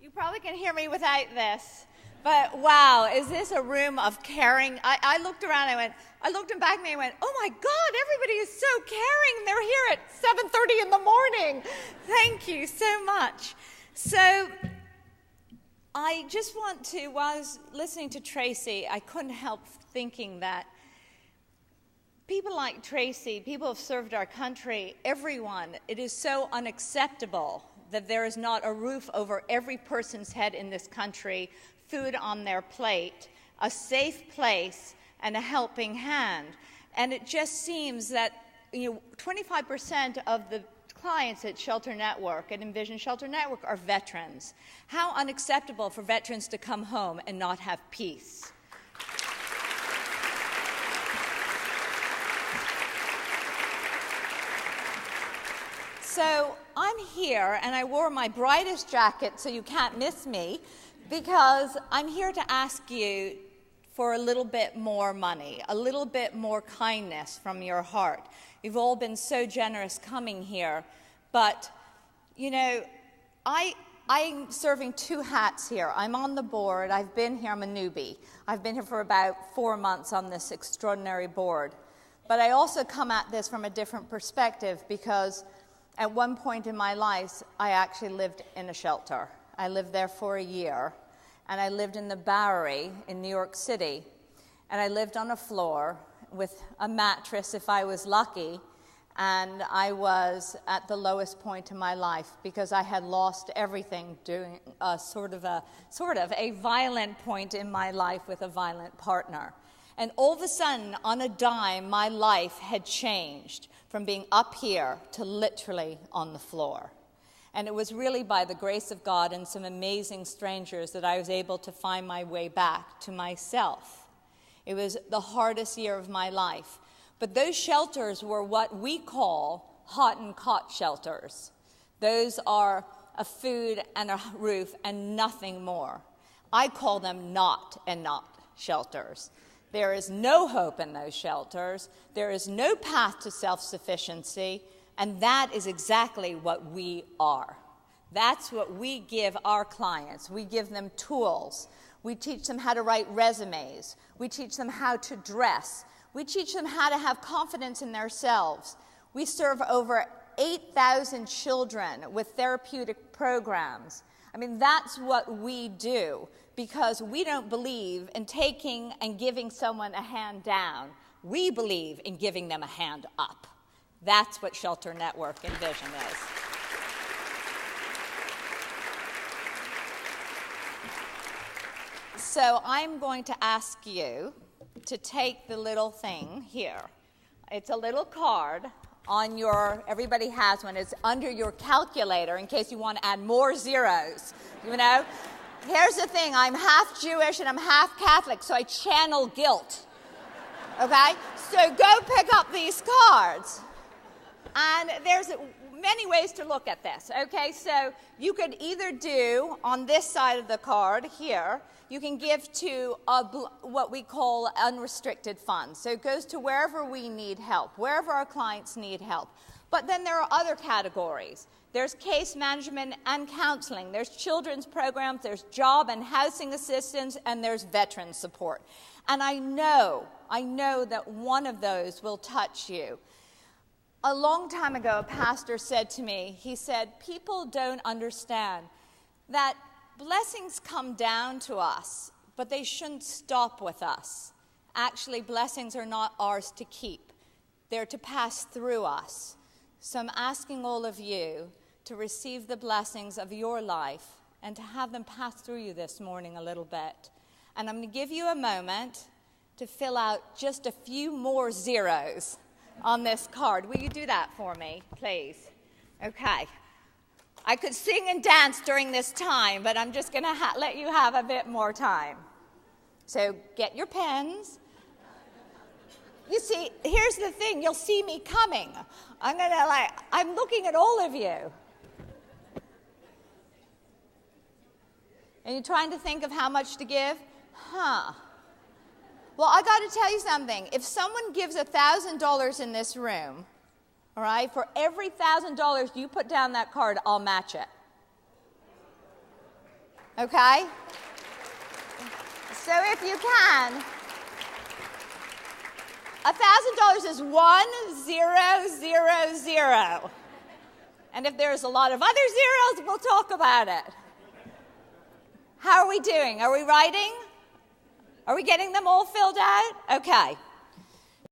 You probably can hear me without this, but wow, is this a room of caring? I looked around, I looked in back of me and went, oh my God, everybody is so caring. They're here at 7:30 in the morning. Thank you so much. So I just want to, while I was listening to Tracy, I couldn't help thinking that people like Tracy, people who have served our country, everyone, it is so unacceptable that there is not a roof over every person's head in this country, food on their plate, a safe place, and a helping hand. And it just seems that 25% of the clients at Shelter Network, at InnVision Shelter Network, are veterans. How unacceptable for veterans to come home and not have peace. So I'm here, and I wore my brightest jacket so you can't miss me, because I'm here to ask you for a little bit more money, a little bit more kindness from your heart. You've all been so generous coming here, but, I'm serving two hats here. I'm on the board. I've been here. I'm a newbie. I've been here for about 4 months on this extraordinary board. But I also come at this from a different perspective, because at one point in my life, I actually lived in a shelter. I lived there for a year, and I lived in the Bowery in New York City, and I lived on a floor with a mattress if I was lucky, and I was at the lowest point in my life because I had lost everything during a sort of a violent point in my life with a violent partner. And all of a sudden, on a dime, my life had changed from being up here to literally on the floor. And it was really by the grace of God and some amazing strangers that I was able to find my way back to myself. It was the hardest year of my life. But those shelters were what we call hot and cot shelters. Those are a food and a roof and nothing more. I call them not and not shelters. There is no hope in those shelters. There is no path to self-sufficiency, and that is exactly what we are. That's what we give our clients. We give them tools. We teach them how to write resumes. We teach them how to dress. We teach them how to have confidence in themselves. We serve over 8,000 children with therapeutic programs. I mean, that's what we do, because we don't believe in taking and giving someone a hand down. We believe in giving them a hand up. That's what Shelter Network InnVision is. So I'm going to ask you to take the little thing here. It's a little card on your, everybody has one, it's under your calculator in case you want to add more zeros, Here's the thing, I'm half Jewish and I'm half Catholic, so I channel guilt, okay? So go pick up these cards. And there's many ways to look at this, okay? So you could either do, on this side of the card here, you can give to what we call unrestricted funds. So it goes to wherever we need help, wherever our clients need help. But then there are other categories. There's case management and counseling. There's children's programs. There's job and housing assistance. And there's veteran support. And I know that one of those will touch you. A long time ago, a pastor said to me, he said, people don't understand that blessings come down to us, but they shouldn't stop with us. Actually, blessings are not ours to keep. They're to pass through us. So I'm asking all of you to receive the blessings of your life and to have them pass through you this morning a little bit. And I'm going to give you a moment to fill out just a few more zeros on this card. Will you do that for me, please? Okay. I could sing and dance during this time, but I'm just going to let you have a bit more time. So get your pens. You see, here's the thing. You'll see me coming. I'm looking at all of you. And you're trying to think of how much to give? Well, I got to tell you something. If someone gives $1,000 in this room, all right, for every $1,000 you put down that card, I'll match it. Okay? So if you can, $1,000 is 1000. And if there's a lot of other zeros, we'll talk about it. How are we doing? Are we writing? Are we getting them all filled out? Okay.